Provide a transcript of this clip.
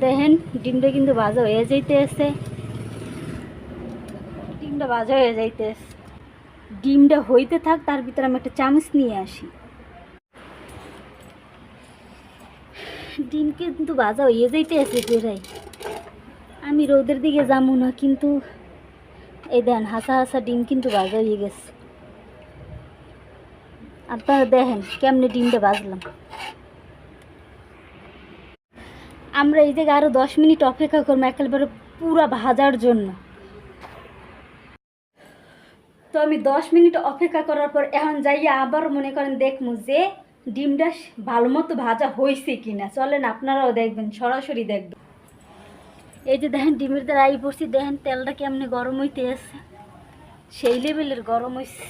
দেখেন ডিমটা কিন্তু ভাজা হয়ে যাইতেছে, ডিমটা ভাজা হয়ে যাইতেছে। ডিমটা হইতে থাক, তার ভিতরে আমি একটা চামচ নিয়ে আসি। ডিম কিন্তু ভাজা হয়ে যাইতেছে প্রায়। আমি রোদের দিকে যাবো না, কিন্তু এই দেন হাসা হাসা ডিম কিন্তু ভাজা হয়ে গেছে। আপনারা দেখেন কেমনে ডিমটা ভাজলাম। আমরা এই জায়গায় আরও 10 মিনিট অপেক্ষা করবো একেবারে পুরা ভাজার জন্য। তো আমি 10 মিনিট অপেক্ষা করার পর এখন যাইয়া আবার মনে করেন দেখবো যে ডিমটা ভালো মতো ভাজা হয়েছে কিনা। চলেন আপনারাও দেখবেন, সরাসরি দেখবেন। এই যে দেখেন ডিমের দ্বারা আই পড়ছি, দেখেন তেলটা কেমনে গরম হইতে আছে, সেই লেভেলের গরম হয়েছে।